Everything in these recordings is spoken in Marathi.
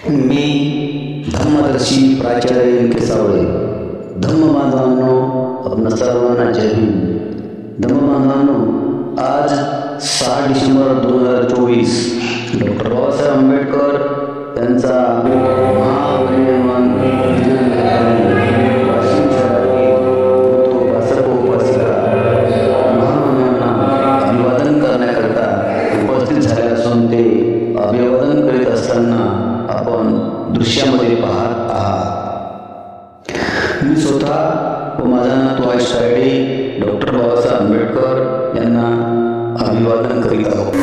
मी धम्मदर्शी प्राचार्य एम के सावळे. धम्म बांधवांनो, आपण सर्वांना जय हिंद. धम्म बांधवांनो, आज 6 डिसेंबर 2024 डॉक्टर बाबासाहेब आंबेडकर यांचा महापरिनिर्वाण दिन वाशिम शहरातील उपासक उपासिका महामानवांना अभिवादन करण्याकरता उपस्थित झाले असून ते अभिवादन करीत असताना आपण दृश्यामध्ये पाहत आहात. मी स्वतः व माझा नातू आयुष तायडे डॉक्टर बाबासाहेब आंबेडकर यांना अभिवादन करीत आहोत.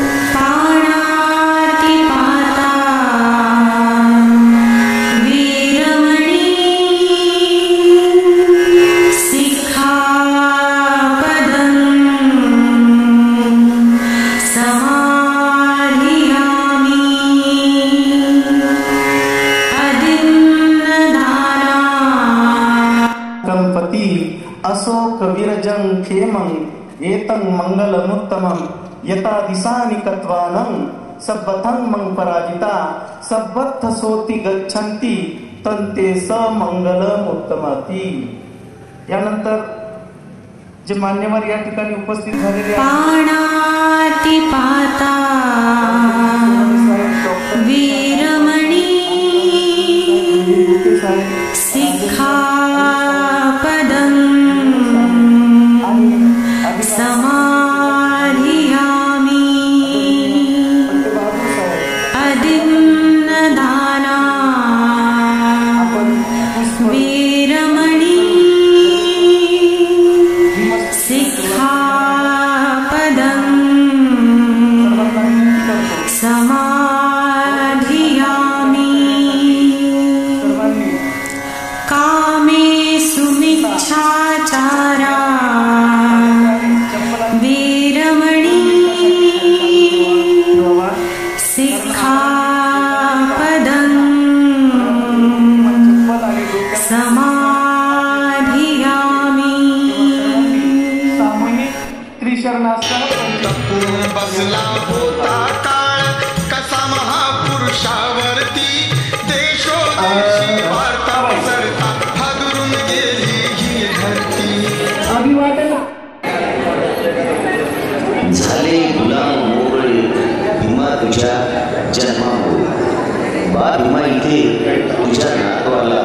अशोक विरजं खेमं एतं मंगलमुत्तमं यथा दिशानि कत्वानं सब्बथं मं पराजिता सब्बथ सोति गच्छन्ति तन्ते स मंगलमुत्तमाति. यानंतर जे मान्यवर या ठिकाणी उपस्थित झालेले पाणाति पाता वीरमणी शिखापदं समाधियामि अदिन्नदाना वीरमणि शिखापदं समाधियामि. कामेषु मिच्छाचारा वीरमणि शिखापदं समाधियामि. सामूहिक त्रिशरणासह बसला होता काळ कसा महापुरुषावरती देशोदेशी वार्ता पसरता हादरून गेली ही धरती. अभिवादन झाले गुलाम मोगळे भीमा तुझ्या जन्मामुळे. बा भीमा, इथे तुझ्या नातवाला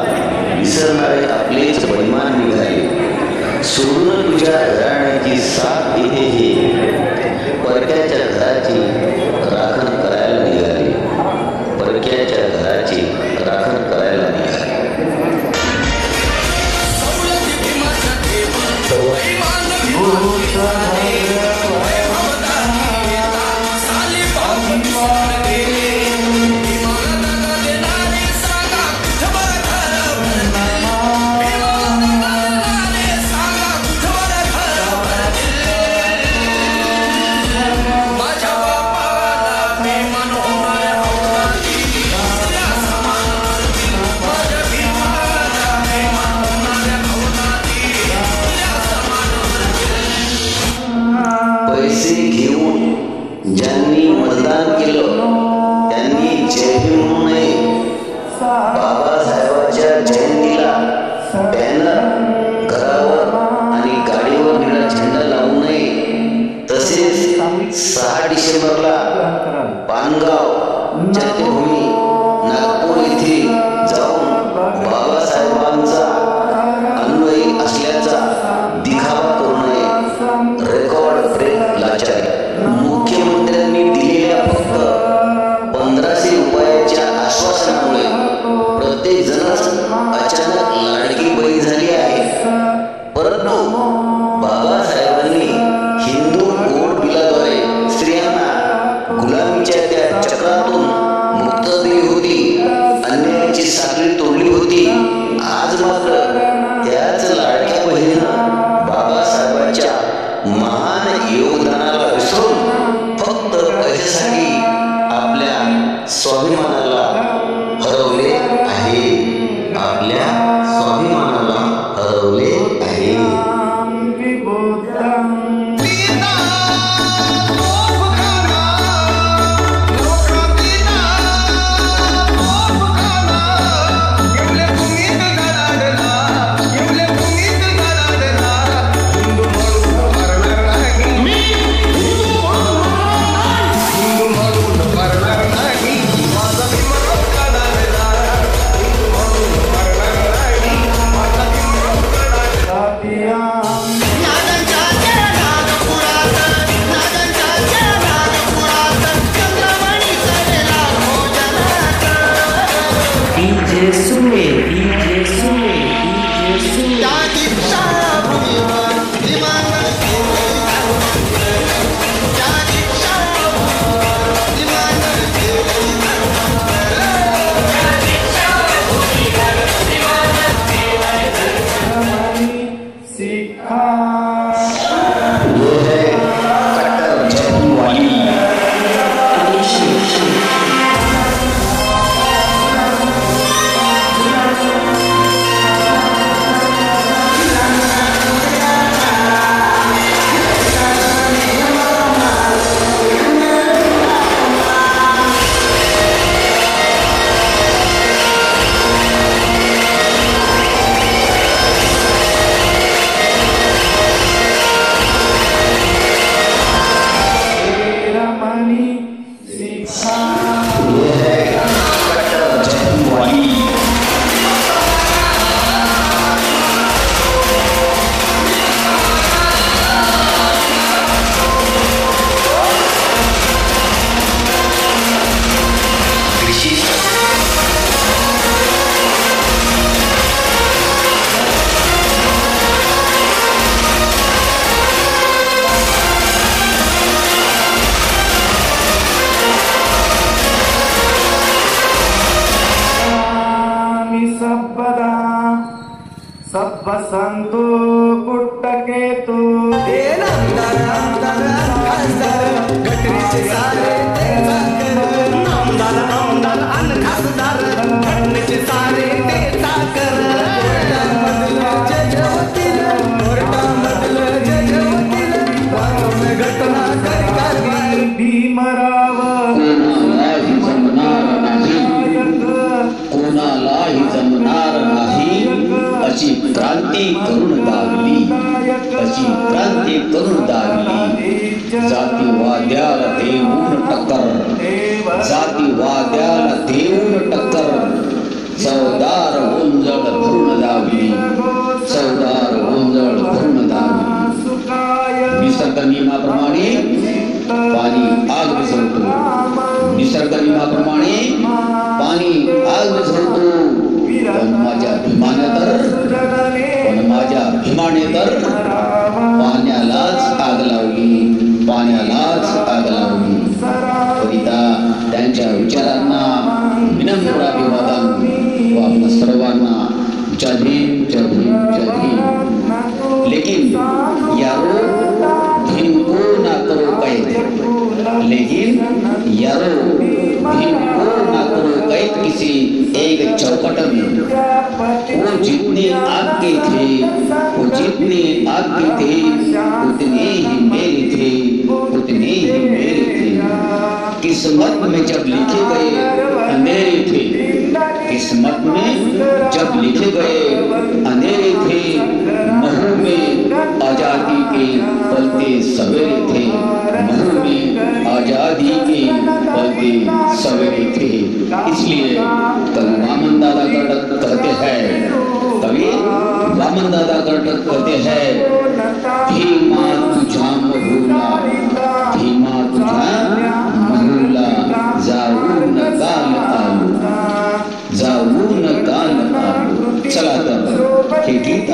विसरणारे आपलेच बैमान निघाले. सोडून तुझ्या घराण्याची साथ इथे हे परक्याच्या घराची राखण करायला निघाले. परक्याच्या घराची राखण करायला निघाले. पैसे घेऊन ज्यांनी मतदान केलं त्यांनी जय भीम म्हणू नये. बाबासाहेबांच्या जयंतीला बॅनर घरावर आणि गाडीवर निळा झेंडा लावू नये. तसेच 6 डिसेंबरला पानगाव चैत्यभूमी नागपूर येथे जाऊन बाबासाहेबांचा अन्वयी असल्याचा दिखावा करू नये. रेकॉर्ड ब्रेक लाचारी. मुख्यमंत्र्यांनी दिलेल्या फक्त 1500 रुपयाच्या आश्वासनामुळे प्रत्येक जणच अचानक लाडकी बळी झाली आहे. परंतु बाबासाहेबांनी हिंदू कोड बिलाद्वारे स्त्रियांना गुलामीच्या त्या चक्रातून मुक्त दिली होती. अन्यायाची साखळी तोडली होती. आज मात्र त्याच लाडक्या बहिणीनं बाबासाहेबांच्या महान योगदानाला विसरून फक्त पैशासाठी आपल्या स्वाभिमानाला हरवले आहे. आपल्या स्वाभिमानाला हरवले आहे. लोकांना त्या दीक्षाभूमीवर विमान गेले, त्या दीक्षाभूमीवर विमान सिखा ये है कट्टर जैतूनवाली। ये है कट्टर जैतूनवाली। सब्बदा सब्ब संतो कुट्टकेतु भीमराव कोणालाही जमणार नाही अशी क्रांती करून दावली, अशी क्रांती करून दावली। जातीवाद्याला देऊन टक्कर, जातीवाद्याला देऊन टक्कर, चवदार गोंजळ धरून दावली, चवदार गोंजळ धरून दावली। निसर्ग नियमाप्रमाणे पाणी आग विझवतो, निसर्ग नियमाप्रमाणे पाणी आग विझवतो, पण माझ्या भीमाने तर पाण्यालाच आग लावली, पाण्यालाच आग लावली। कविता त्यांच्या विचारांना विनम्र अभिवादन व आपल्या सर्वांना जय भीम, जय भीम, जय भीम। लेकिन यारो भीम को ना करो कैद, लेकिन यारो भीम को ना करो कैद किसी एक चौखट में। वो जितने आपके थे, वो जितने आपके थे, उतने ही मेरे थे, उतने ही मेरे थे। किस्मत में जब लिखे गए अंधेरे थे, किस्मत में जब लिखे गए अंधेरे थे, महू में आजादी के पलते सवेरे थे, महू में आजादी के पलते सवेरे थे। इसलिए कवि वामन दादा कहते हैं, कवि वामन दादा कहते हैं, भीमा तुझा महुला, भीमा तुझा महुला, जाऊन काल आलो, जाऊन काल आलो। चला तर हे गीत